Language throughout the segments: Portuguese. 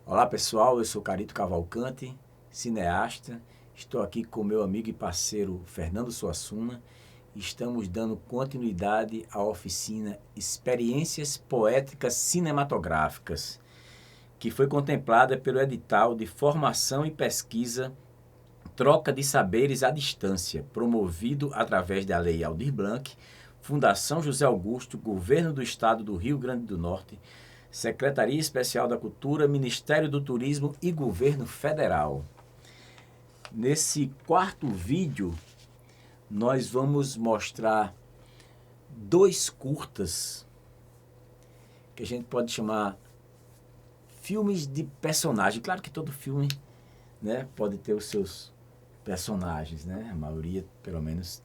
Olá pessoal, eu sou Carito Cavalcante, cineasta. Estou aqui com meu amigo e parceiro Fernando Suassuna. Estamos dando continuidade à oficina Experiências Poéticas Cinematográficas, que foi contemplada pelo edital de Formação e Pesquisa Troca de Saberes à Distância, promovido através da Lei Aldir Blanc, Fundação José Augusto, Governo do Estado do Rio Grande do Norte, Secretaria Especial da Cultura, Ministério do Turismo e Governo Federal. Nesse quarto vídeo, nós vamos mostrar 2 curtas que a gente pode chamar filmes de personagem. Claro que todo filme, né, pode ter os seus personagens, né? A maioria, pelo menos,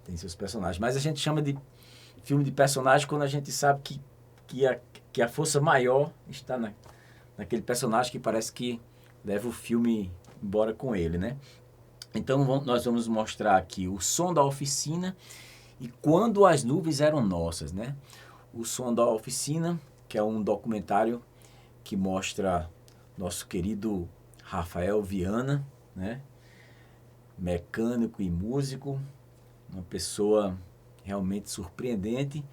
tem seus personagens. Mas a gente chama de filme de personagem quando a gente sabe que a força maior está naquele personagem que parece que leva o filme embora com ele, né? Então nós vamos mostrar aqui O Som da Oficina e Quando as Nuvens Eram Nossas, né? O Som da Oficina, que é um documentário que mostra nosso querido Rafael Viana, né? Mecânico e músico, uma pessoa realmente surpreendente.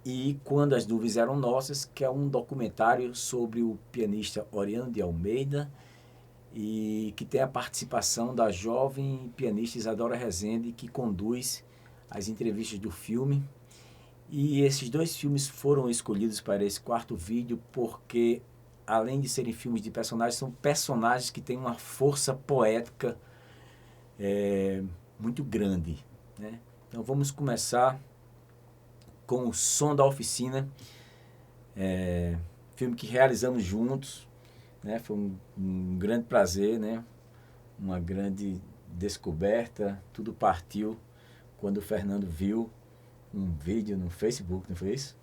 E Quando as Nuvens Eram Nossas, que é um documentário sobre o pianista Oriano de Almeida e que tem a participação da jovem pianista Isadora Rezende, que conduz as entrevistas do filme. E esses 2 filmes foram escolhidos para esse quarto vídeo porque, além de serem filmes de personagens, são personagens que têm uma força poética muito grande, né? Então vamos começar com O Som da Oficina, filme que realizamos juntos, né? Foi um grande prazer, né? Uma grande descoberta. Tudo partiu quando o Fernando viu um vídeo no Facebook, não foi isso?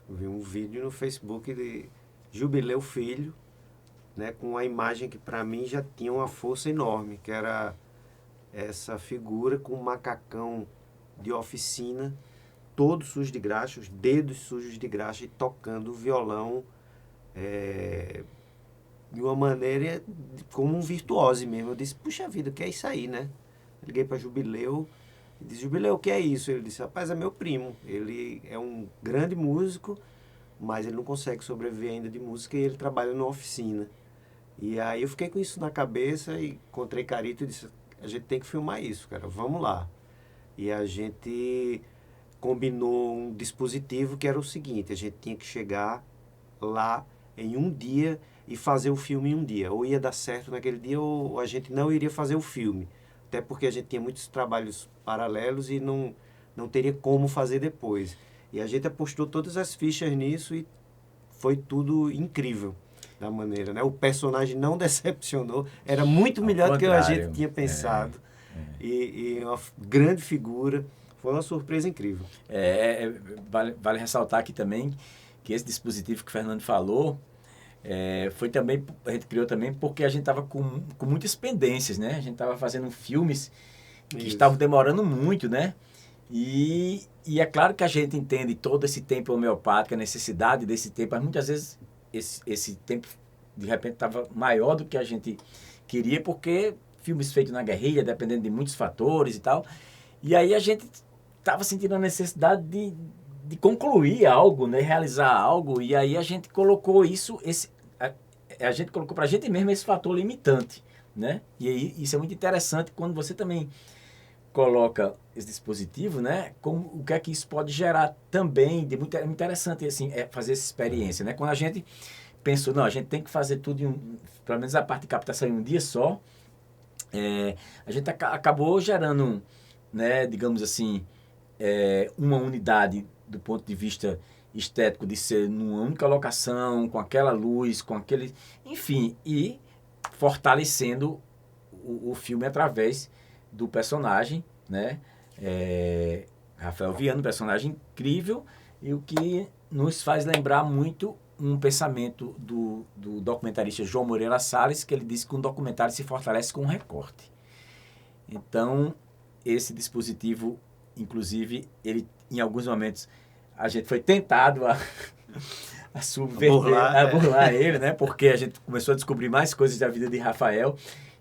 Eu vi um vídeo no Facebook de Jubileu Filho, né, com uma imagem que para mim já tinha uma força enorme, que era essa figura com um macacão de oficina, todo sujo de graxa, os dedos sujos de graxa e tocando violão de uma maneira como um virtuose mesmo. Eu disse, puxa vida, o que é isso aí, né? Liguei para Jubileu e disse, Jubileu, o que é isso? Ele disse, rapaz, é meu primo, ele é um grande músico, mas ele não consegue sobreviver ainda de música e ele trabalha numa oficina. E aí eu fiquei com isso na cabeça e encontrei Carito e disse, a gente tem que filmar isso, cara, vamos lá. E a gente combinou um dispositivo que era o seguinte, a gente tinha que chegar lá em um dia e fazer o filme em um dia. Ou ia dar certo naquele dia ou a gente não iria fazer o filme. Até porque a gente tinha muitos trabalhos paralelos e não teria como fazer depois. E a gente apostou todas as fichas nisso e foi tudo incrível da maneira, né? O personagem não decepcionou, era muito Ao melhor do que a gente contrário, tinha pensado. E uma grande figura, foi uma surpresa incrível. vale ressaltar aqui também que esse dispositivo que o Fernando falou foi também, a gente criou também porque a gente estava com muitas pendências, né? A gente estava fazendo filmes que estavam Isso. demorando muito, né? E é claro que a gente entende todo esse tempo homeopático, a necessidade desse tempo, mas muitas vezes esse tempo de repente estava maior do que a gente queria, porque filmes feitos na guerrilha, dependendo de muitos fatores e tal. E aí a gente estava sentindo a necessidade de concluir algo, né? Realizar algo, e aí a gente colocou a gente colocou para a gente mesmo esse fator limitante, né? E aí isso é muito interessante quando você também coloca esse dispositivo, né? Como, o que é que isso pode gerar também, de muito interessante assim, fazer essa experiência, né? Quando a gente pensou, não, a gente tem que fazer tudo pelo menos a parte de captação em um dia só, a gente acabou gerando, né, digamos assim, uma unidade do ponto de vista estético de ser numa única locação, com aquela luz, com aquele, enfim, e fortalecendo o filme através do personagem, né? Rafael Viana, um personagem incrível, e o que nos faz lembrar muito um pensamento do documentarista João Moreira Salles, que ele disse que um documentário se fortalece com um recorte. Então, esse dispositivo, inclusive, ele em alguns momentos a gente foi tentado a subverter, a burlar, burlar ele, né? Porque a gente começou a descobrir mais coisas da vida de Rafael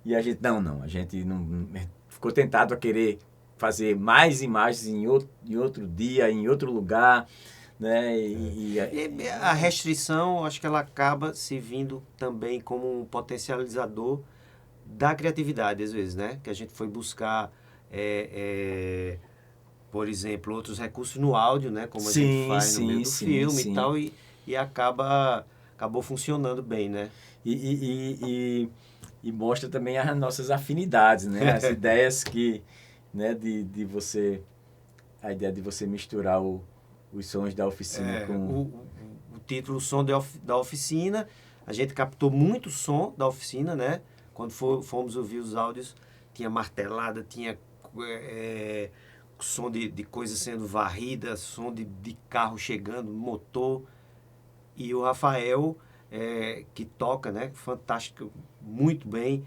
e a gente, a gente não ficou tentado a querer fazer mais imagens em outro dia, em outro lugar, né? E a restrição, acho que ela acaba se vindo também como um potencializador da criatividade, às vezes, né? Que a gente foi buscar, por exemplo, outros recursos no áudio, né? Como a gente faz no meio do filme e tal, e acabou funcionando bem, né? E mostra também as nossas afinidades, né? As ideias que, né? De você, a ideia de você misturar os sons da oficina com... O título Som da Oficina, a gente captou muito som da oficina, né? Quando fomos ouvir os áudios, tinha martelada, tinha som de coisa sendo varrida, som de carro chegando, motor. E o Rafael, que toca, né? Fantástico, muito bem.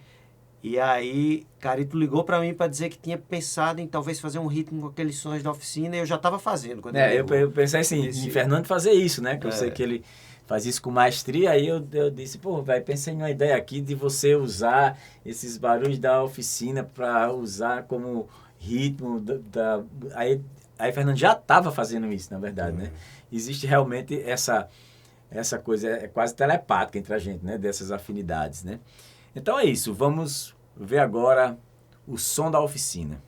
E aí, Carito ligou para mim para dizer que tinha pensado em talvez fazer um ritmo com aqueles sons da oficina, e eu já estava fazendo. Quando eu pensei assim, em Fernando fazer isso, né? Que eu sei que ele faz isso com maestria. Aí eu disse, pensei em uma ideia aqui de você usar esses barulhos da oficina para usar como ritmo Aí Fernando já estava fazendo isso, na verdade, né? Existe realmente essa coisa quase telepática entre a gente, né? Dessas afinidades, né? Então é isso, vamos ver agora o som da oficina.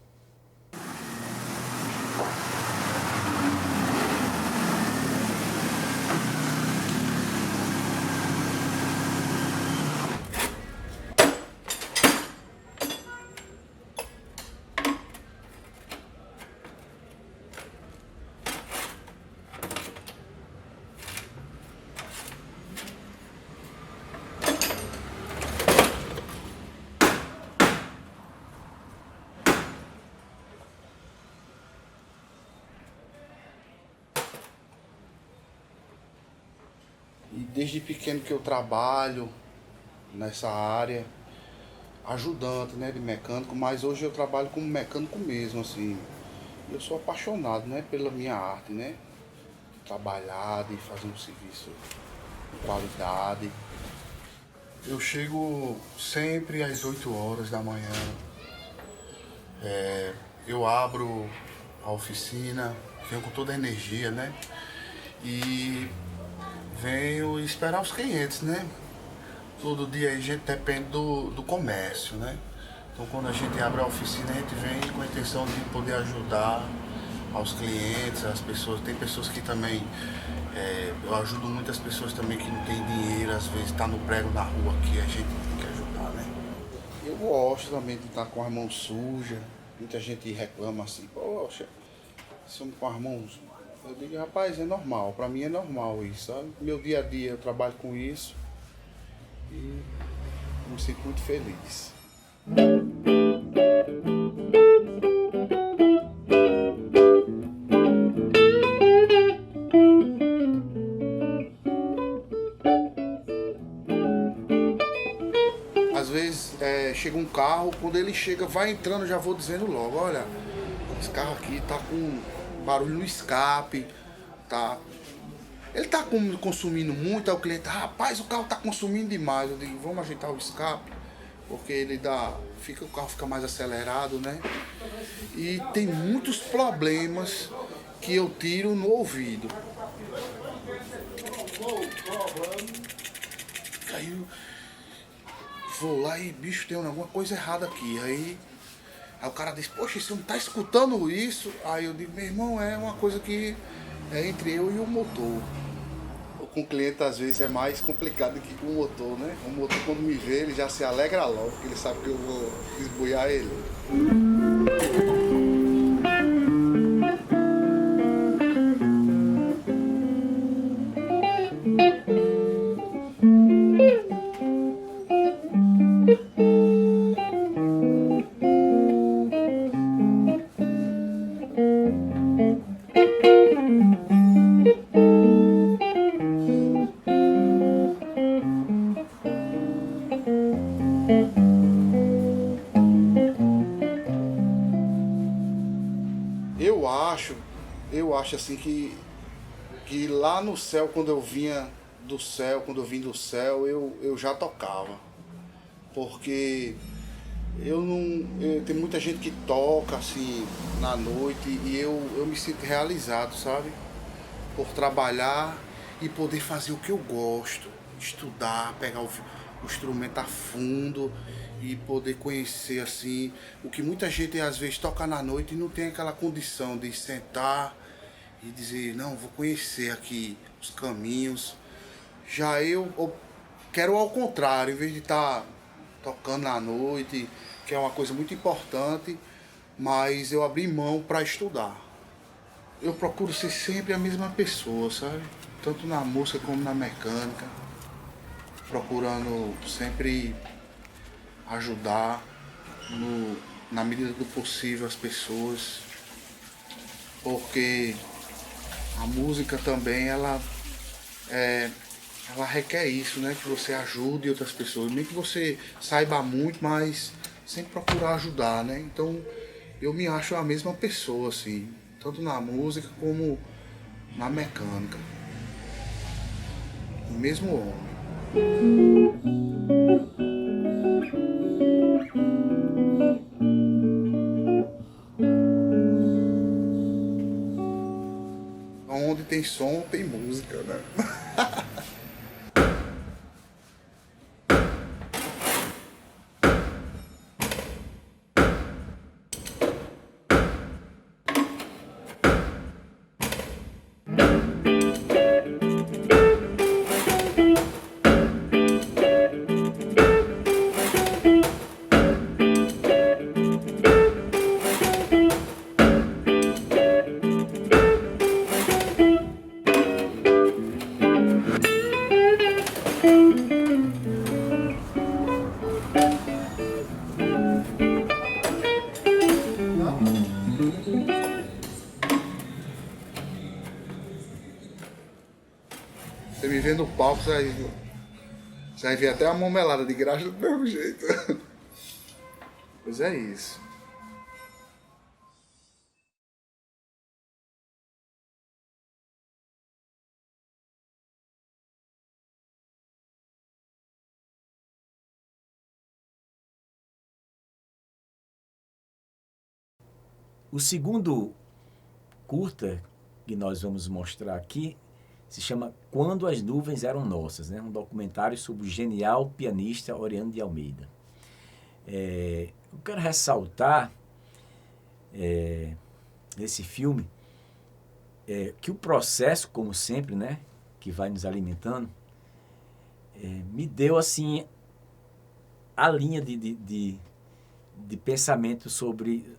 E desde pequeno que eu trabalho nessa área, ajudante, né, de mecânico, mas hoje eu trabalho como mecânico mesmo, assim. Eu sou apaixonado, né, pela minha arte, né, trabalhar, de fazer um serviço de qualidade. Eu chego sempre às 8 horas da manhã, eu abro a oficina, venho com toda a energia, né, e venho esperar os clientes, né? Todo dia a gente depende do comércio, né? Então quando a gente abre a oficina, a gente vem com a intenção de poder ajudar aos clientes, as pessoas. Tem pessoas que também, eu ajudo muitas pessoas também que não têm dinheiro, às vezes está no prego na rua que a gente tem que ajudar, né? Eu gosto também de estar com as mãos sujas. Muita gente reclama assim, poxa, somos com as mãos. Eu digo, rapaz, é normal, pra mim é normal isso, sabe? Meu dia a dia eu trabalho com isso e me sinto muito feliz. Às vezes chega um carro, quando ele chega, vai entrando, eu já vou dizendo logo, olha, esse carro aqui tá com barulho no escape, tá? Ele tá consumindo muito, aí o cliente, rapaz, o carro tá consumindo demais. Eu digo, vamos ajeitar o escape, porque o carro fica mais acelerado, né? E tem muitos problemas que eu tiro no ouvido. Aí eu vou lá e, bicho, tem alguma coisa errada aqui. Aí o cara diz, poxa, você não tá escutando isso? Aí eu digo, meu irmão, é uma coisa que é entre eu e o motor. Com o cliente às vezes é mais complicado que com o motor, né? O motor quando me vê, ele já se alegra logo, porque ele sabe que eu vou esbuiar ele. Eu acho assim que que lá no céu, quando eu vinha do céu, quando eu vim do céu, eu já tocava. Porque tem muita gente que toca assim na noite e eu me sinto realizado, sabe? Por trabalhar e poder fazer o que eu gosto, estudar, pegar o instrumento a fundo e poder conhecer assim o que muita gente às vezes toca na noite e não tem aquela condição de sentar e dizer, não, vou conhecer aqui os caminhos. Já eu quero ao contrário, em vez de estar tocando na noite, que é uma coisa muito importante, mas eu abri mão para estudar. Eu procuro ser sempre a mesma pessoa, sabe? Tanto na música como na mecânica, procurando sempre ajudar na medida do possível as pessoas, porque a música também ela requer isso, né? Que você ajude outras pessoas, nem que você saiba muito, mas sempre procurar ajudar, né? Então eu me acho a mesma pessoa, assim, tanto na música como na mecânica. O mesmo homem. Onde tem som, tem música, né? Você me vê no palco, você vai ver até a mão melada de graxa do mesmo jeito. Pois é isso. O segundo curta que nós vamos mostrar aqui se chama Quando as Nuvens Eram Nossas, né? Um documentário sobre o genial pianista Oriano de Almeida. Eu quero ressaltar nesse filme que o processo, como sempre, né, que vai nos alimentando, me deu assim a linha de pensamento sobre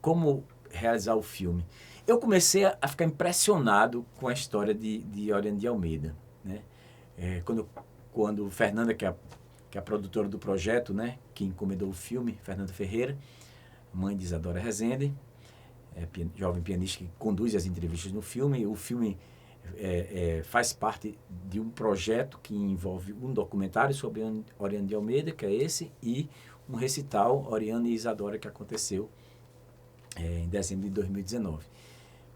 como realizar o filme. Eu comecei a ficar impressionado com a história de Oriano de Almeida, né? Quando Fernanda, que é a produtora do projeto, né, que encomendou o filme, Fernanda Ferreira, mãe de Isadora Rezende, jovem pianista que conduz as entrevistas no filme. O filme faz parte de um projeto que envolve um documentário sobre Oriano de Almeida, que é esse, e um recital Oriano e Isadora que aconteceu em dezembro de 2019,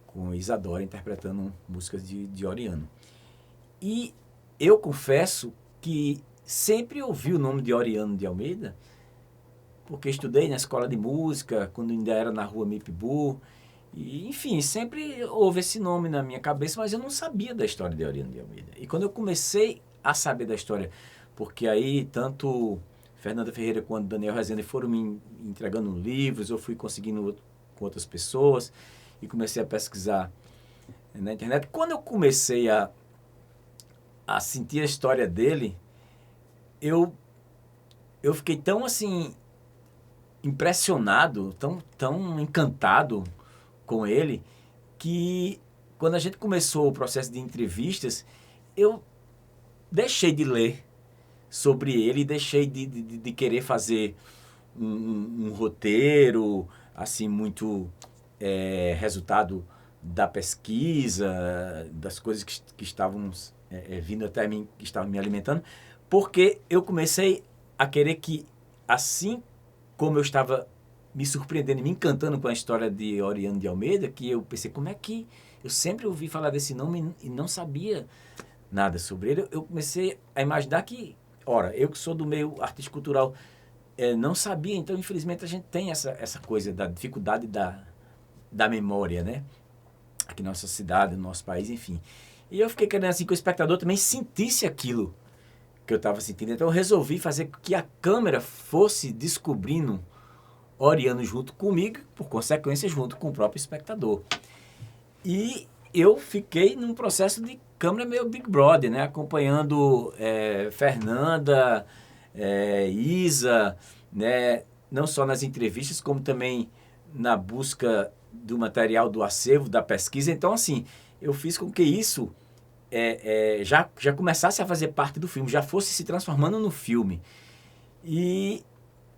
com Isadora interpretando músicas de Oriano. E eu confesso que sempre ouvi o nome de Oriano de Almeida, porque estudei na escola de música, quando ainda era na rua Mipibu, e, enfim, sempre houve esse nome na minha cabeça, mas eu não sabia da história de Oriano de Almeida. E quando eu comecei a saber da história, porque aí tanto Fernanda Ferreira quanto Daniel Rezende foram me entregando livros, eu fui conseguindo com outras pessoas e comecei a pesquisar na internet. Quando eu comecei a sentir a história dele, eu fiquei tão assim impressionado, tão encantado com ele, que quando a gente começou o processo de entrevistas, eu deixei de ler sobre ele, deixei de querer fazer um roteiro assim muito resultado da pesquisa, das coisas que estavam vindo até mim, que estavam me alimentando, porque eu comecei a querer que, assim como eu estava me surpreendendo e me encantando com a história de Oriano de Almeida, que eu pensei, como é que Eu sempre ouvi falar desse nome e não sabia nada sobre ele. Eu comecei a imaginar que, ora, eu que sou do meio artístico cultural, não sabia. Então, infelizmente, a gente tem essa coisa da dificuldade da memória, né? Aqui na nossa cidade, no nosso país, enfim. E eu fiquei querendo assim que o espectador também sentisse aquilo que eu estava sentindo. Então eu resolvi fazer com que a câmera fosse descobrindo Oriano junto comigo, por consequência junto com o próprio espectador. E eu fiquei num processo de câmera meio Big Brother, né? Acompanhando Fernanda, Isa, né? Não só nas entrevistas, como também na busca do material do acervo, da pesquisa. Então, assim, eu fiz com que isso já começasse a fazer parte do filme, já fosse se transformando no filme. E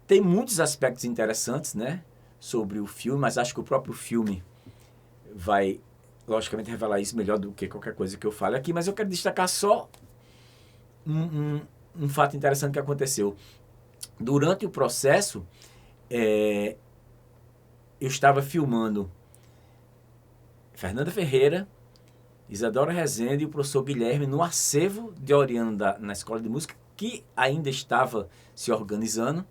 tem muitos aspectos interessantes, né, sobre o filme, mas acho que o próprio filme vai, logicamente, revelar isso melhor do que qualquer coisa que eu fale aqui, mas eu quero destacar só um fato interessante que aconteceu. Durante o processo, eu estava filmando Fernanda Ferreira, Isadora Rezende e o professor Guilherme no acervo de Oriano na Escola de Música, que ainda estava se organizando.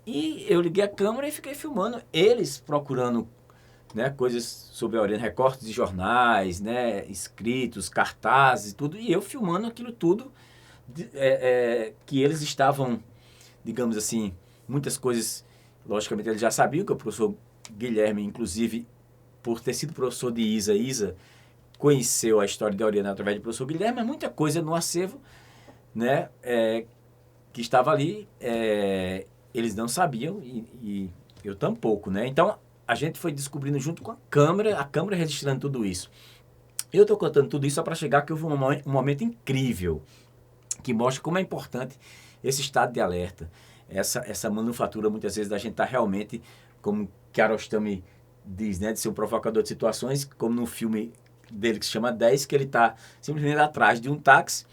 E eu liguei a câmera e fiquei filmando eles procurando, né, coisas sobre Oriano, recortes de jornais, né, escritos, cartazes e tudo. E eu filmando aquilo tudo que eles estavam, digamos assim, muitas coisas, logicamente eles já sabiam que o professor Guilherme, inclusive, por ter sido professor de Isa conheceu a história de Oriano através do professor Guilherme, mas muita coisa no acervo, né, que estava ali, eles não sabiam e eu tampouco, né? Então, a gente foi descobrindo junto com a câmera registrando tudo isso. Eu estou contando tudo isso só para chegar que houve um momento incrível que mostra como é importante esse estado de alerta, essa manufatura, muitas vezes, da gente estar realmente, como Kiarostami diz, né, de ser um provocador de situações, como no filme dele que se chama 10, que ele está simplesmente atrás de um táxi,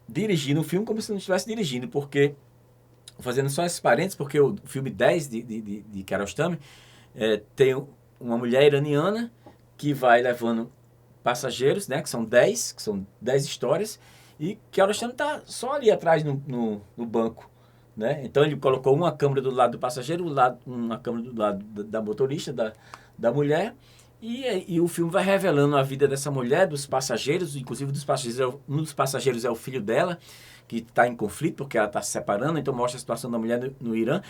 dirigindo o filme como se não estivesse dirigindo, porque, fazendo só esses parênteses, porque o filme 10 de Kiarostami tem uma mulher iraniana que vai levando passageiros, né, que são 10 histórias, e Kiarostami está só ali atrás no banco, né? Então ele colocou uma câmera do lado do passageiro, uma câmera do lado da motorista, da mulher, e o filme vai revelando a vida dessa mulher, dos passageiros, inclusive um dos passageiros é o filho dela, que está em conflito porque ela está se separando, então mostra a situação da mulher no Irã,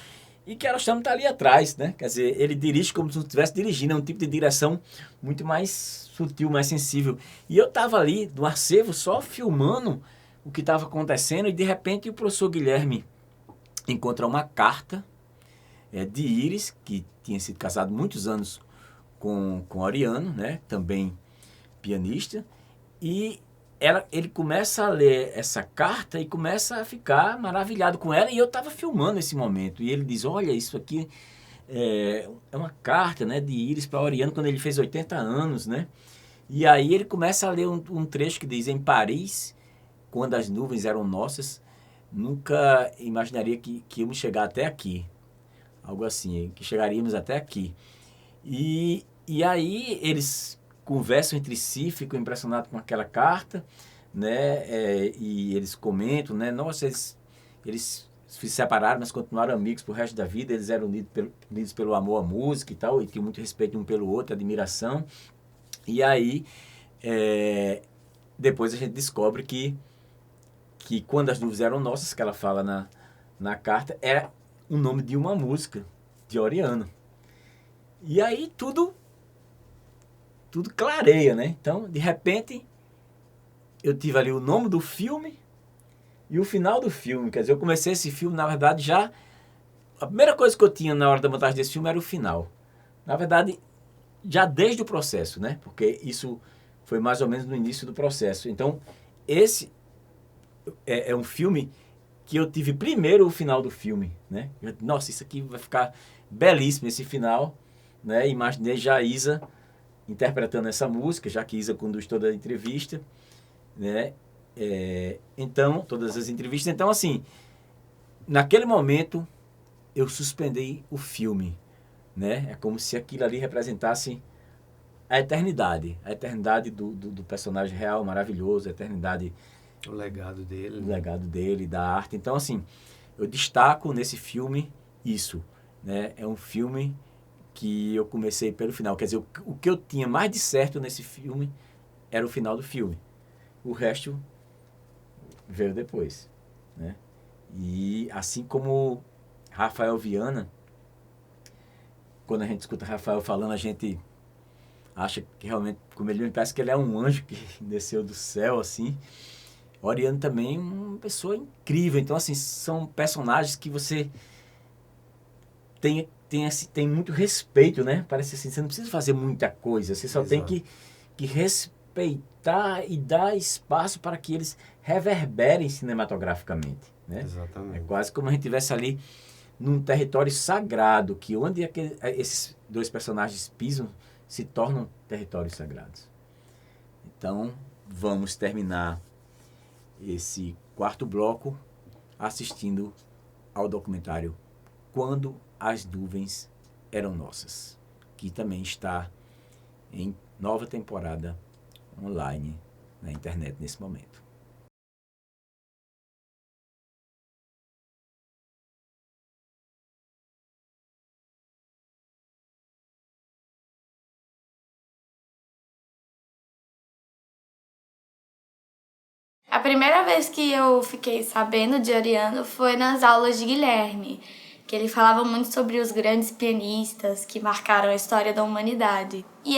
e Kiarostami está ali atrás, né? Quer dizer, ele dirige como se não estivesse dirigindo, é um tipo de direção muito mais sutil, mais sensível. E eu estava ali no acervo só filmando o que estava acontecendo, e de repente o professor Guilherme encontra uma carta de Iris, que tinha sido casado muitos anos com Oriano, né, também pianista, e ele começa a ler essa carta e começa a ficar maravilhado com ela, e eu estava filmando esse momento, e ele diz, olha, isso aqui é uma carta, né, de Iris para Oriano quando ele fez 80 anos, né, e aí ele começa a ler um trecho que diz, em Paris, quando as nuvens eram nossas, nunca imaginaria que íamos chegar até aqui, algo assim, que chegaríamos até aqui. E aí eles conversam entre si, ficam impressionados com aquela carta, né? E eles comentam, né? Nossa, eles se separaram, mas continuaram amigos pro resto da vida. Eles eram unidos pelo amor à música e tal, e tinham muito respeito um pelo outro, admiração. E aí, depois a gente descobre que quando as nuvens eram nossas, que ela fala na carta, é o nome de uma música de Oriano. E aí tudo clareia, né? Então, de repente, eu tive ali o nome do filme e o final do filme. Quer dizer, eu comecei esse filme, na verdade, já... A primeira coisa que eu tinha na hora da montagem desse filme era o final. Na verdade, já desde o processo, né? Porque isso foi mais ou menos no início do processo. Então, esse é um filme que eu tive primeiro o final do filme, né? Nossa, isso aqui vai ficar belíssimo, esse final, né? Imaginei já a Isa interpretando essa música, já que Isa conduz toda a entrevista, né? Então, todas as entrevistas. Então, assim, naquele momento, eu suspendi o filme, né? É como se aquilo ali representasse a eternidade do personagem real, maravilhoso, a eternidade O legado dele. do legado dele, da arte. Então, assim, eu destaco nesse filme isso, né? É um filme que eu comecei pelo final. Quer dizer, o que eu tinha mais de certo nesse filme era o final do filme. O resto veio depois, né? E assim como Rafael Viana, quando a gente escuta Rafael falando, a gente acha que realmente, como ele me parece que ele é um anjo que desceu do céu, assim. Oriano também é uma pessoa incrível. Então, assim, são personagens que você tem muito respeito, né? Parece assim, você não precisa fazer muita coisa, você só Exato. tem que respeitar e dar espaço para que eles reverberem cinematograficamente, né? É Exatamente. quase como a gente estivesse ali num território sagrado, que onde esses dois personagens pisam se tornam territórios sagrados. Então, vamos terminar esse quarto bloco assistindo ao documentário Quando as Nuvens Eram Nossas, que também está em nova temporada online na internet nesse momento. A primeira vez que eu fiquei sabendo de Oriano foi nas aulas de Guilherme, que ele falava muito sobre os grandes pianistas que marcaram a história da humanidade. E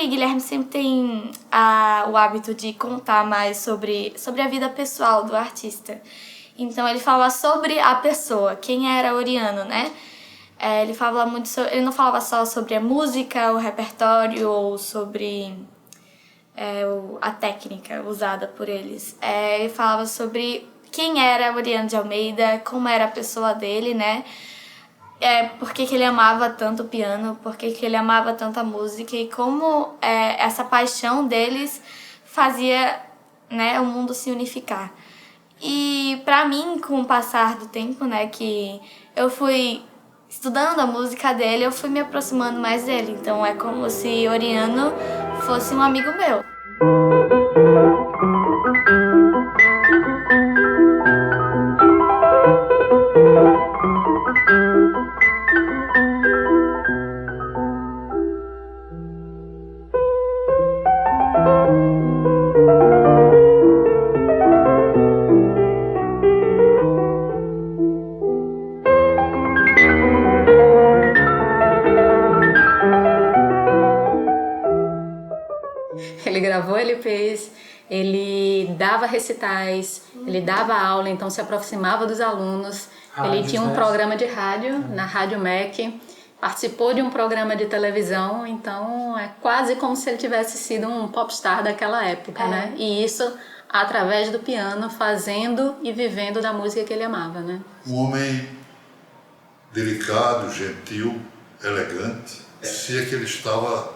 Guilherme sempre tem o hábito de contar mais sobre a vida pessoal do artista. Então ele fala sobre a pessoa, quem era Oriano, né? Ele não falava só sobre a música, o repertório ou sobre a técnica usada por eles. Ele falava sobre quem era Oriano de Almeida, como era a pessoa dele, né? Por que ele amava tanto o piano, por que ele amava tanto a música e como essa paixão deles fazia, né, o mundo se unificar. E pra mim, com o passar do tempo, né, que eu fui estudando a música dele, eu fui me aproximando mais dele. Então é como se Oriano fosse um amigo meu. Ele gravou LPs, ele dava recitais, ele dava aula, então se aproximava dos alunos. Ele tinha um programa de rádio, na Rádio MEC, participou de um programa de televisão, então é quase como se ele tivesse sido um popstar daquela época, né? E isso através do piano, fazendo e vivendo da música que ele amava, né? Um homem delicado, gentil, elegante. Parecia que ele estava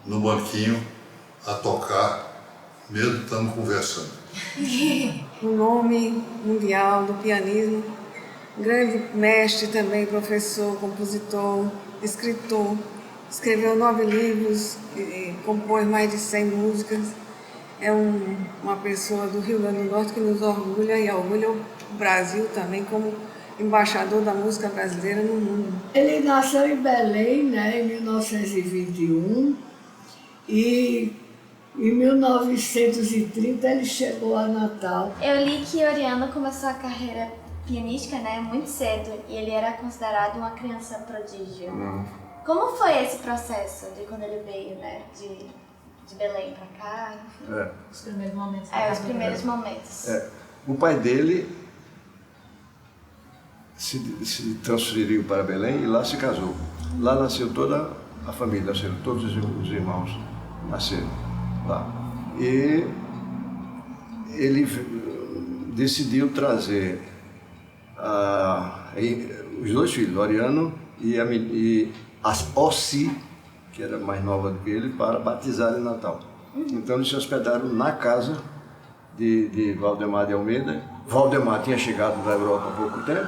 no banquinho a tocar, mesmo estando conversando. Um nome mundial do pianismo, grande mestre também, professor, compositor, escritor, escreveu 9 livros, compôs mais de 100 músicas. É uma pessoa do Rio Grande do Norte que nos orgulha e orgulha o Brasil também como embaixador da música brasileira no mundo. Ele nasceu em Belém, né, em 1921, e em 1930 ele chegou a Natal. Eu li que Oriano começou a carreira pianística, né, muito cedo, e ele era considerado uma criança prodígio. Como foi esse processo de quando ele veio, né, de Belém pra cá? Os primeiros momentos. Os primeiros momentos. O pai dele se transferiu para Belém e lá se casou. Lá nasceu toda a família, nasceram todos os irmãos, nasceram lá. E ele decidiu trazer os 2 filhos, Oriano e a Ossi, que era mais nova do que ele, para batizar em Natal. Então eles se hospedaram na casa de Valdemar de Almeida. Valdemar tinha chegado da Europa há pouco tempo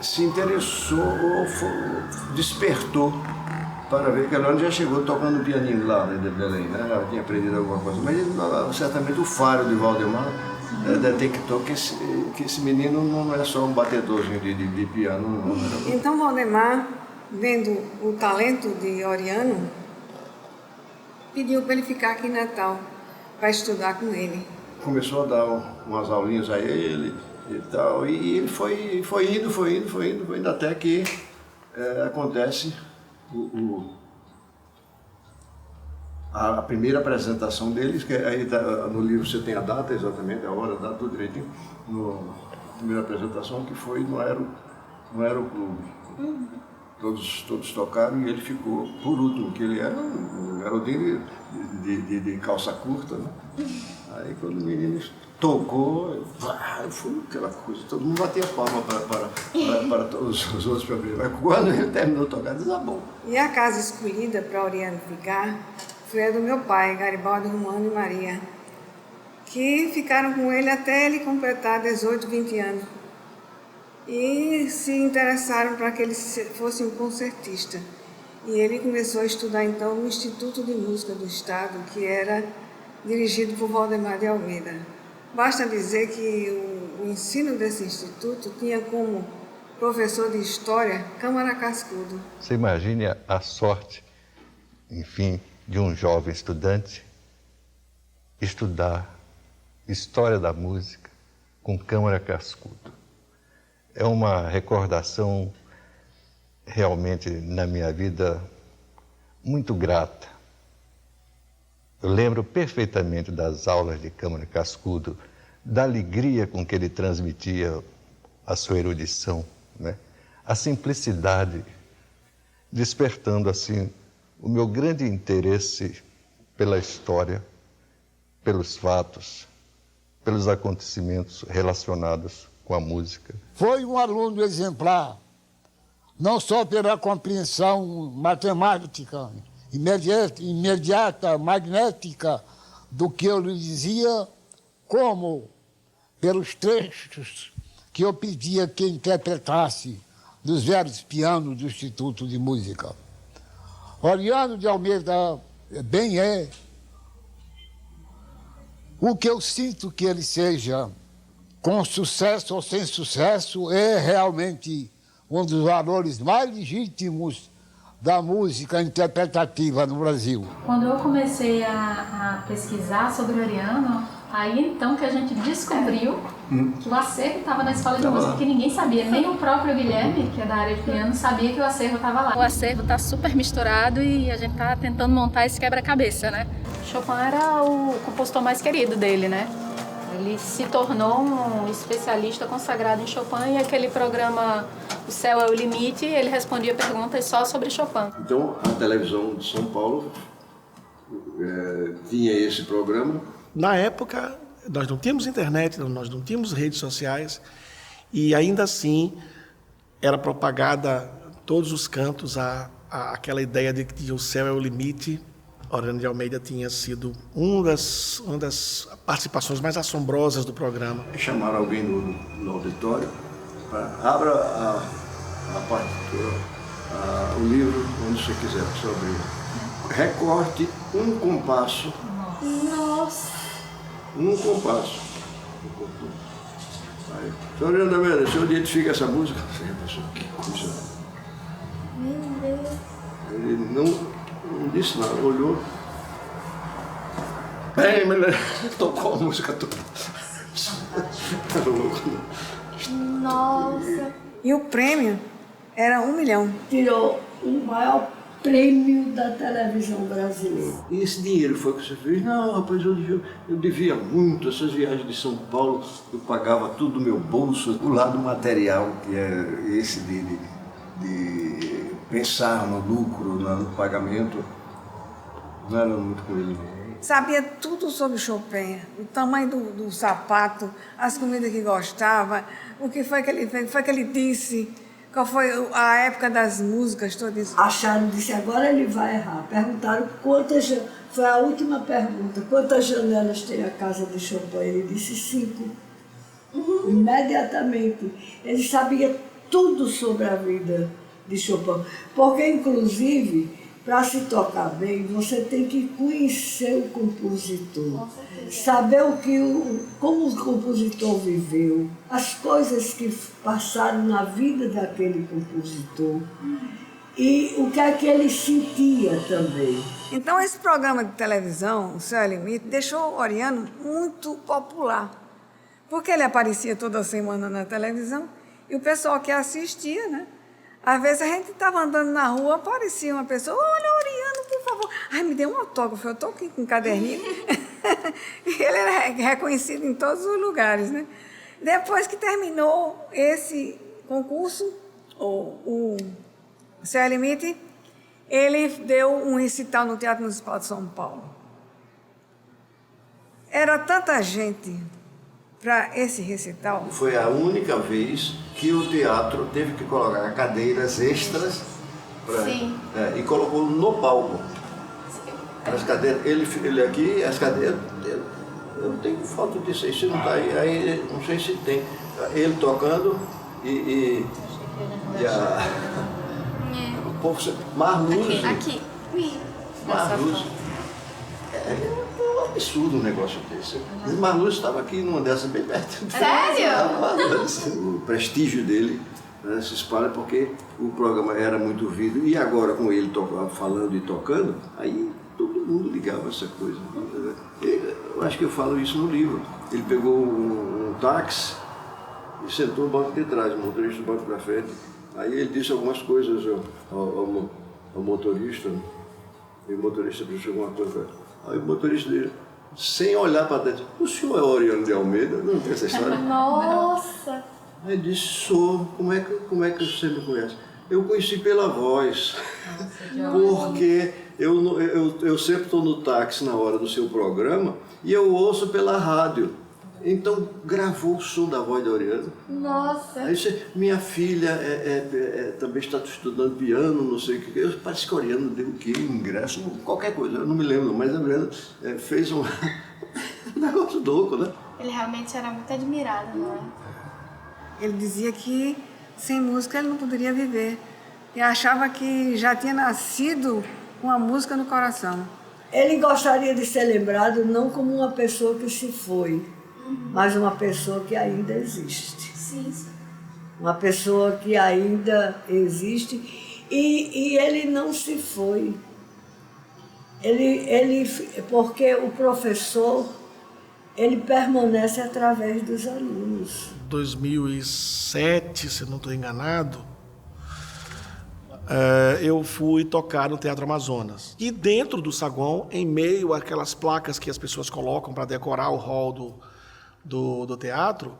e se interessou, despertou para ver que a Leone já chegou tocando pianinho lá, né, de Belém, né? Ela tinha aprendido alguma coisa, mas certamente o faro de Valdemar detectou que esse menino não é só um batedorzinho de piano. Não. Então Valdemar, vendo o talento de Oriano, pediu para ele ficar aqui em Natal, para estudar com ele. Começou a dar umas aulinhas a ele e tal, e ele foi indo, até que acontece a primeira apresentação deles, que aí no livro você tem a data exatamente, a hora, a data, tudo direitinho, a primeira apresentação que foi no Aeroclube. Todos tocaram e ele ficou por último, que ele era um garotinho de calça curta, né? Aí quando o menino tocou, foi aquela coisa, todo mundo batia palma para todos os outros para ver. Mas quando ele terminou de tocar, desabou. E a casa escolhida para Oriano ficar foi a do meu pai, Garibaldo Romano e Maria, que ficaram com ele até ele completar 18, 20 anos. E se interessaram para que ele fosse um concertista. E ele começou a estudar então no Instituto de Música do Estado, que era dirigido por Valdemar de Almeida. Basta dizer que o ensino desse instituto tinha como professor de História Câmara Cascudo. Você imagine a sorte, enfim, de um jovem estudante estudar História da Música com Câmara Cascudo. É uma recordação realmente na minha vida muito grata. Eu lembro perfeitamente das aulas de Câmara Cascudo, da alegria com que ele transmitia a sua erudição, né? A simplicidade, despertando assim o meu grande interesse pela história, pelos fatos, pelos acontecimentos relacionados com a música. Foi um aluno exemplar, não só pela compreensão matemática imediata, magnética do que eu lhe dizia, como pelos trechos que eu pedia que interpretasse dos velhos pianos do Instituto de Música. Oriano de Almeida bem é o que eu sinto que ele seja, com sucesso ou sem sucesso, é realmente um dos valores mais legítimos da música interpretativa no Brasil. Quando eu comecei a pesquisar sobre Oriano, aí então que a gente descobriu que o acervo estava na escola de música, que ninguém sabia, nem o próprio Guilherme, que é da área de piano, sabia que o acervo estava lá. O acervo está super misturado e a gente está tentando montar esse quebra-cabeça, né? Chopin era o compositor mais querido dele, né? Ele se tornou um especialista consagrado em Chopin e aquele programa O Céu é o Limite, ele respondia perguntas só sobre Chopin. Então, a televisão de São Paulo tinha esse programa. Na época, nós não tínhamos internet, nós não tínhamos redes sociais e ainda assim era propagada todos os cantos aquela ideia de que o céu é o limite. Oriano de Almeida tinha sido uma das participações mais assombrosas do programa. Chamaram alguém no auditório, abra a partitura, o livro, onde você quiser, sobre recorte um compasso. Nossa! Um compasso. Aí, senhor Oriano de Almeida, o senhor identifica essa música? Que coisa. Meu Deus! Ele não disse nada, olhou. Tocou a música toda. Nossa! E o prêmio era 1 milhão. Tirou o maior prêmio da televisão brasileira. E esse dinheiro foi que você fez? Não, rapaz, eu devia muito. Essas viagens de São Paulo, eu pagava tudo do meu bolso. O lado material, que é esse de pensar no lucro, no pagamento, não era muito com ele. Sabia tudo sobre Chopin, o tamanho do sapato, as comidas que gostava, o que foi que ele fez, o que foi que ele disse, qual foi a época das músicas, tudo isso. Acharam, disse, agora ele vai errar. Perguntaram quantas, foi a última pergunta, quantas janelas tem a casa de Chopin? Ele disse 5. Imediatamente. Ele sabia tudo sobre a vida de Chopin, porque inclusive, para se tocar bem, você tem que conhecer o compositor, saber como o compositor viveu, as coisas que passaram na vida daquele compositor e o que é que ele sentia também. Então, esse programa de televisão, O Céu é Limite, deixou o Oriano muito popular, porque ele aparecia toda semana na televisão e o pessoal que assistia, né? Às vezes a gente estava andando na rua, aparecia uma pessoa, olha, Oriano, por favor. Ai, me dê um autógrafo, eu estou aqui com um caderninho. E ele era reconhecido em todos os lugares, né? Depois que terminou esse concurso, o Céu é Limite, ele deu um recital no Teatro Municipal de São Paulo. Era tanta gente para esse recital. Foi a única vez que o teatro teve que colocar cadeiras extras e colocou no palco. As cadeiras, ele aqui, as cadeiras, eu tenho foto disso aí, se não está aí, não sei se tem. Ele tocando e o povo mais luz. Aqui. Mais luz. É um absurdo um negócio desse. O Marluz estava aqui numa dessas bem perto. Sério? O prestígio dele, né, se espalha porque o programa era muito ouvido. E agora, com ele falando e tocando, aí todo mundo ligava essa coisa. Eu acho que eu falo isso no livro. Ele pegou um táxi e sentou no banco de trás, o motorista do banco da frente. Aí ele disse algumas coisas ao motorista. E o motorista disse alguma coisa. Aí o motorista dele, sem olhar para dentro, o senhor é Oriano de Almeida? Não tem essa história? Nossa! Aí ele disse, sou. Como é que você me conhece? Eu conheci pela voz. Porque eu sempre estou no táxi na hora do seu programa e eu ouço pela rádio. Então gravou o som da voz de Oriano. Nossa! Aí você, minha filha também está estudando piano, não sei o que. Parece que Oriano deu o quê? Ingresso, qualquer coisa, eu não me lembro, mas Oriano fez um negócio louco, né? Ele realmente era muito admirado, não é? Ele dizia que sem música ele não poderia viver. E achava que já tinha nascido com a música no coração. Ele gostaria de ser lembrado não como uma pessoa que se foi, mas uma pessoa que ainda existe. Sim. Uma pessoa que ainda existe e ele não se foi. Porque o professor, ele permanece através dos alunos. 2007, se não estou enganado, eu fui tocar no Teatro Amazonas. E dentro do saguão, em meio àquelas placas que as pessoas colocam para decorar o hall do teatro,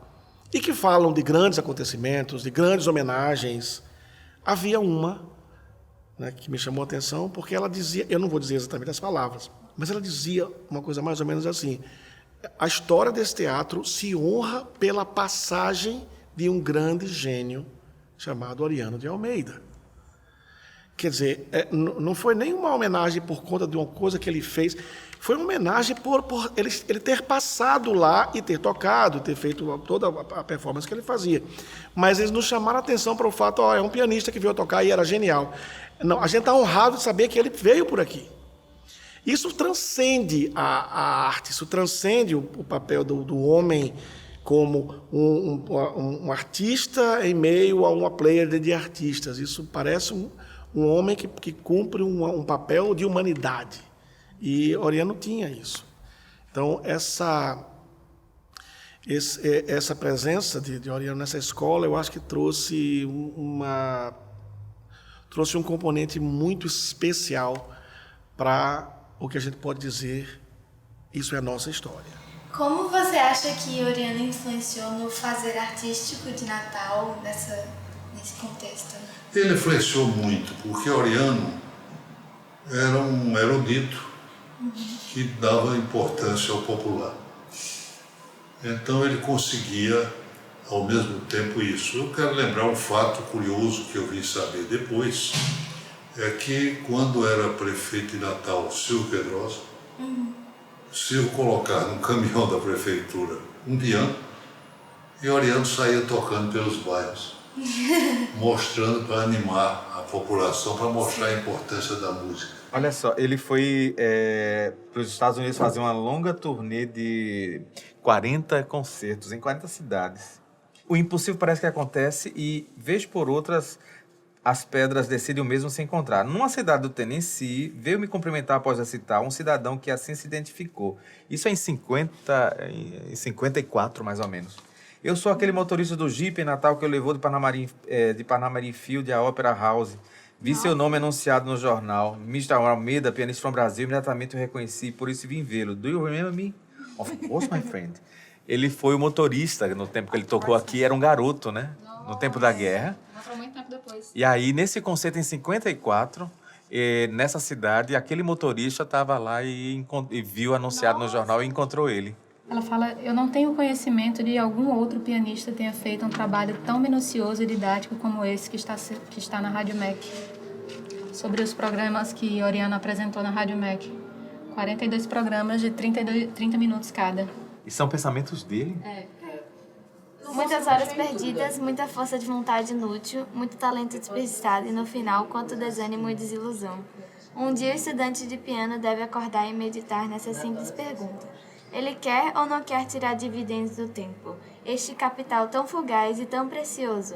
e que falam de grandes acontecimentos, de grandes homenagens, havia uma, né, que me chamou a atenção, porque ela dizia, eu não vou dizer exatamente as palavras, mas ela dizia uma coisa mais ou menos assim: a história desse teatro se honra pela passagem de um grande gênio chamado Oriano de Almeida. Quer dizer, não foi nenhuma homenagem por conta de uma coisa que ele fez, foi uma homenagem por ele ter passado lá e ter tocado, ter feito toda a performance que ele fazia. Mas eles nos chamaram a atenção para o fato, é um pianista que veio tocar e era genial. Não, a gente está honrado de saber que ele veio por aqui. Isso transcende a arte, isso transcende o papel do homem como um artista em meio a uma player de artistas. Isso parece um homem que cumpre um papel de humanidade. E Oriano tinha isso. Então, essa presença de Oriano nessa escola, eu acho que trouxe um componente muito especial para o que a gente pode dizer, isso é a nossa história. Como você acha que Oriano influenciou no fazer artístico de Natal nesse contexto? Ele influenciou muito, porque Oriano era um erudito que dava importância ao popular. Então ele conseguia, ao mesmo tempo, isso. Eu quero lembrar um fato curioso que eu vim saber depois, é que quando era prefeito de Natal, Silvio Pedrosa, Silvio colocar no caminhão da prefeitura um piano e Oriano saía tocando pelos bairros, mostrando para animar a população, para mostrar a importância da música. Olha só, ele foi para os Estados Unidos fazer uma longa turnê de 40 concertos em 40 cidades. O impossível parece que acontece e, vez por outras, as pedras decidem o mesmo se encontrar. Numa cidade do Tennessee, veio me cumprimentar após recitar um cidadão que assim se identificou. Isso é em 54, mais ou menos. Eu sou aquele motorista do Jeep em Natal que eu levou de Parnamirim Field à Opera House. Vi seu nome anunciado no jornal. Mr. Almeida, pianista from Brasil, imediatamente eu reconheci, por isso vim vê-lo. Do you remember me? Of course, my friend. Ele foi o motorista no tempo que ele tocou aqui, era um garoto, né? No tempo da guerra. Foi muito tempo depois. E aí, nesse concerto em 54, nessa cidade, aquele motorista estava lá e viu anunciado no jornal e encontrou ele. Ela fala, eu não tenho conhecimento de algum outro pianista que tenha feito um trabalho tão minucioso e didático como esse que está na Rádio MEC. Sobre os programas que Oriano apresentou na Rádio MEC. 42 programas de 30 minutos cada. E são pensamentos dele? Muitas horas perdidas, muita força de vontade inútil, muito talento desperdiçado e, no final, quanto desânimo e desilusão. Um dia, o estudante de piano deve acordar e meditar nessa simples pergunta. Ele quer ou não quer tirar dividendos do tempo? Este capital tão fugaz e tão precioso.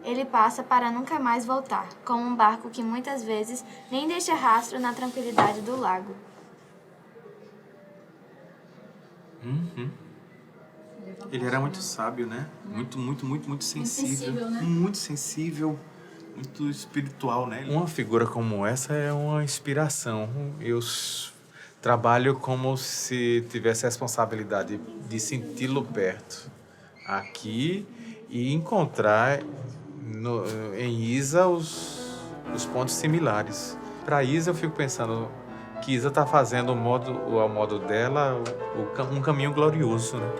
Ele passa para nunca mais voltar, como um barco que muitas vezes nem deixa rastro na tranquilidade do lago. Ele era muito sábio, né? Muito sensível. Né? Muito sensível, muito espiritual, né? Uma figura como essa é uma inspiração. Eu trabalho como se tivesse a responsabilidade de senti-lo perto aqui e encontrar em Isa os pontos similares. Para Isa, eu fico pensando que Isa está fazendo ao modo dela um caminho glorioso, né?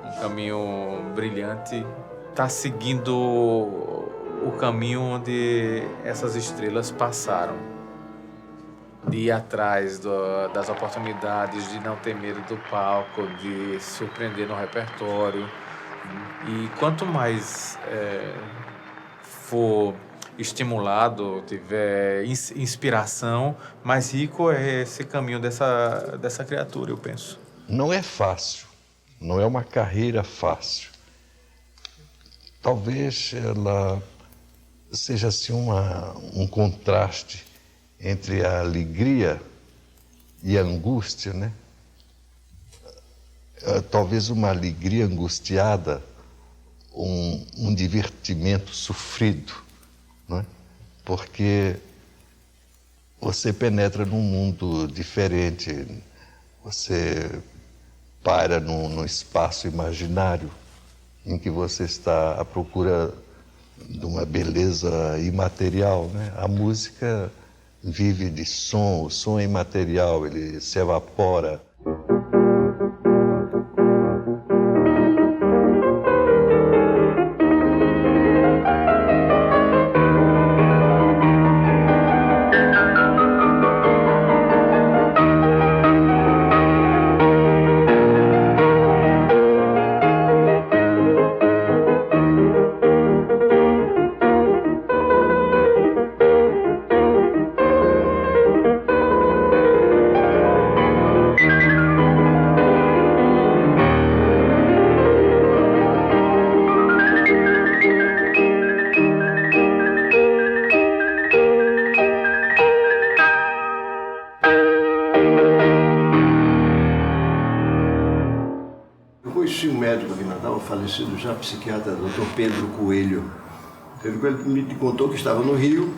Um caminho brilhante. Está seguindo o caminho onde essas estrelas passaram. De ir atrás das oportunidades, de não ter medo do palco, de surpreender no repertório. E quanto mais for estimulado, tiver inspiração, mais rico é esse caminho dessa criatura, eu penso. Não é fácil, não é uma carreira fácil. Talvez ela seja assim um contraste entre a alegria e a angústia, né? Talvez uma alegria angustiada, um divertimento sofrido, não é? Porque você penetra num mundo diferente, você para num espaço imaginário em que você está à procura de uma beleza imaterial, né? A música vive de som, o som é imaterial, ele se evapora. Falecido já psiquiatra, Dr. Pedro Coelho. Pedro Coelho me contou que estava no Rio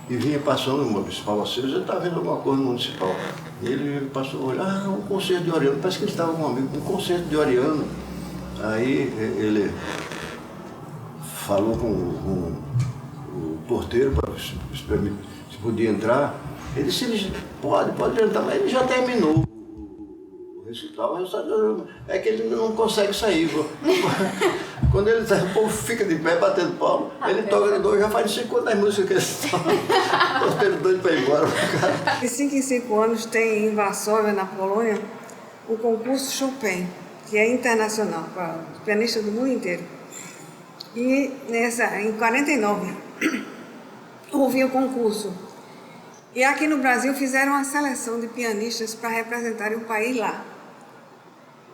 e vinha passando no municipal, ou seja, ele estava vendo alguma coisa no municipal. E ele passou a olhar, um concerto de Oriano, parece que ele estava com um amigo, um concerto de Oriano. Aí ele falou com o porteiro para se podia entrar. Ele disse, ele pode entrar, mas ele já terminou. É que ele não consegue sair. Quando ele sai, o povo fica de pé batendo palmo, ele toca de novo, já faz 50 músicas que ele toca. Os pelos doidos para ir embora. De 5 em 5 anos tem em Varsóvia, na Polônia, o concurso Chopin, que é internacional, para pianistas do mundo inteiro. E em 49 houve o concurso. E aqui no Brasil fizeram uma seleção de pianistas para representarem o país lá.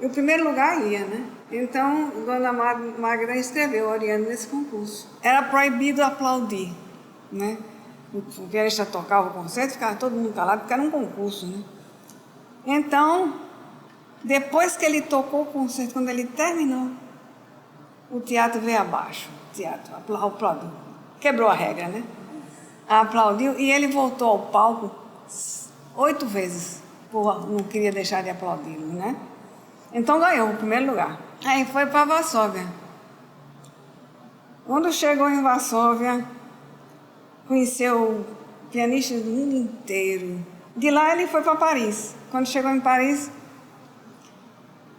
E o primeiro lugar ia, né? Então, Dona Magda inscreveu Oriane nesse concurso. Era proibido aplaudir, né? O pianista tocava o concerto, ficava todo mundo calado, porque era um concurso, né? Então, depois que ele tocou o concerto, quando ele terminou, o teatro veio abaixo. O teatro aplaudiu. Quebrou a regra, né? Aplaudiu e ele voltou ao palco 8 vezes. Porra, não queria deixar de aplaudi-lo, né? Então ganhou o primeiro lugar. Aí foi para Varsóvia. Quando chegou em Varsóvia, conheceu pianistas do mundo inteiro. De lá ele foi para Paris. Quando chegou em Paris,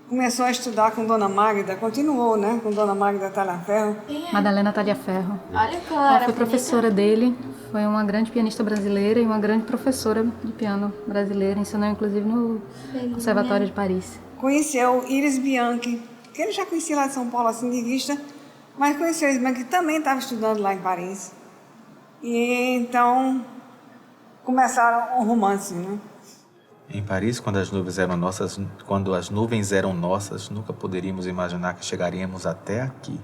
começou a estudar com Dona Magda, continuou, né? Com Dona Magda Talhaferro. Madalena Talhaferro. Olha que Ela foi professora dele, foi uma grande pianista brasileira e uma grande professora de piano brasileira, ensinou inclusive no Conservatório de Paris. Conheceu Iris Bianchi, que ele já conhecia lá de São Paulo assim de vista, mas conheceu Iris Bianchi, que também estava estudando lá em Paris. E então começaram um romance, né? Em Paris, quando as nuvens eram nossas, nunca poderíamos imaginar que chegaríamos até aqui.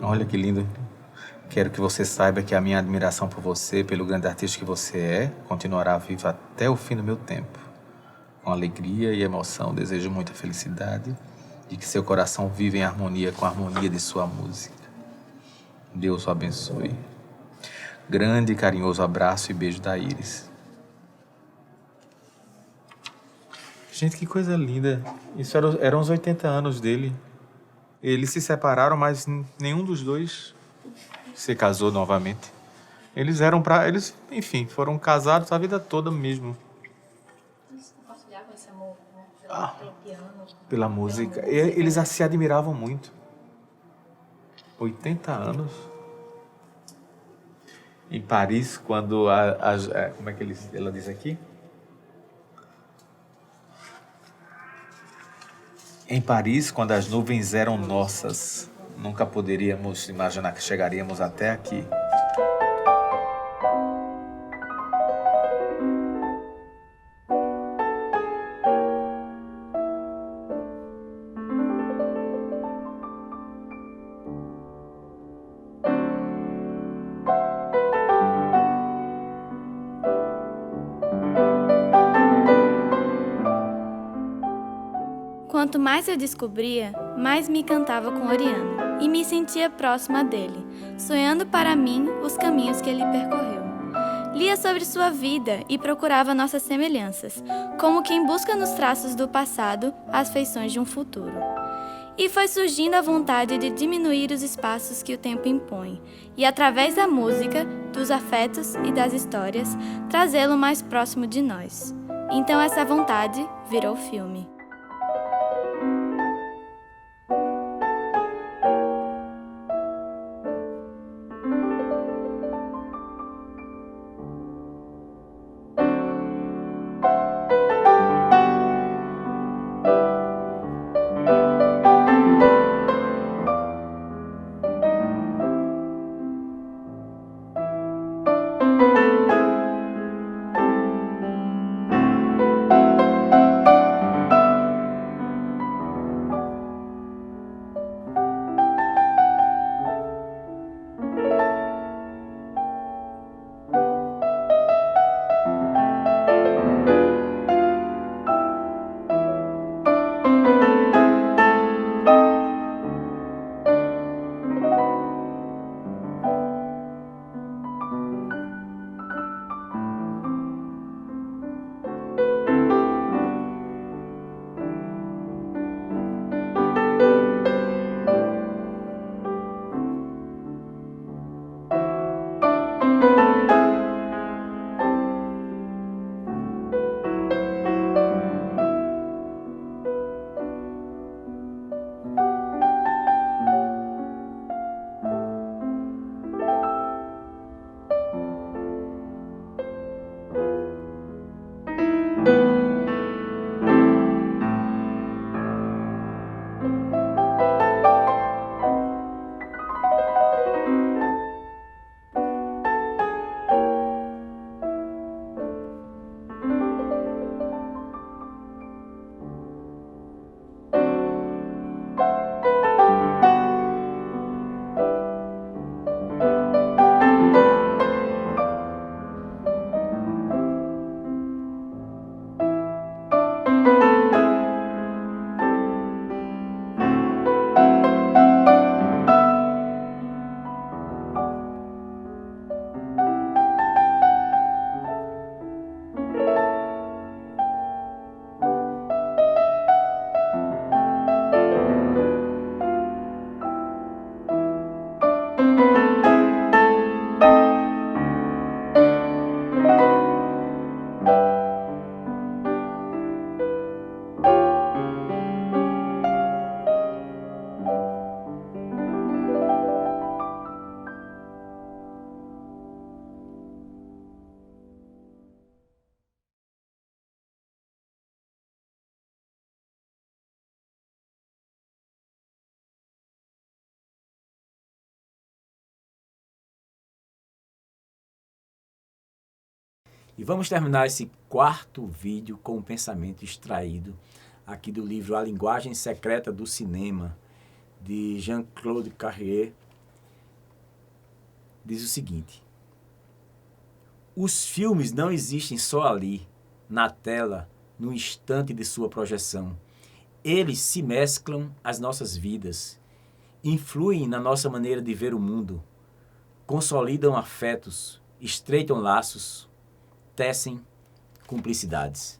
Olha que lindo. Quero que você saiba que a minha admiração por você, pelo grande artista que você é, continuará viva até o fim do meu tempo. Com alegria e emoção, desejo muita felicidade e que seu coração viva em harmonia com a harmonia de sua música. Deus o abençoe. Grande e carinhoso abraço e beijo da Iris. Gente, que coisa linda. Isso eram os 80 anos dele. Eles se separaram, mas nenhum dos dois se casou novamente. Eles, enfim, foram casados a vida toda mesmo. Eles compartilhavam esse amor, né? Pelo piano. Pela música. Eles se admiravam muito. 80 anos. Em Paris, quando como é que ela diz aqui? Em Paris, quando as nuvens eram nossas, nunca poderíamos imaginar que chegaríamos até aqui. Quanto mais eu descobria, mais me encantava com Oriane e me sentia próxima dele, sonhando para mim os caminhos que ele percorreu. Lia sobre sua vida e procurava nossas semelhanças, como quem busca nos traços do passado as feições de um futuro. E foi surgindo a vontade de diminuir os espaços que o tempo impõe e, através da música, dos afetos e das histórias, trazê-lo mais próximo de nós. Então essa vontade virou filme. E vamos terminar esse quarto vídeo com um pensamento extraído aqui do livro A Linguagem Secreta do Cinema, de Jean-Claude Carrier. Diz o seguinte: os filmes não existem só ali, na tela, no instante de sua projeção. Eles se mesclam às nossas vidas, influem na nossa maneira de ver o mundo, consolidam afetos, estreitam laços, tecem cumplicidades.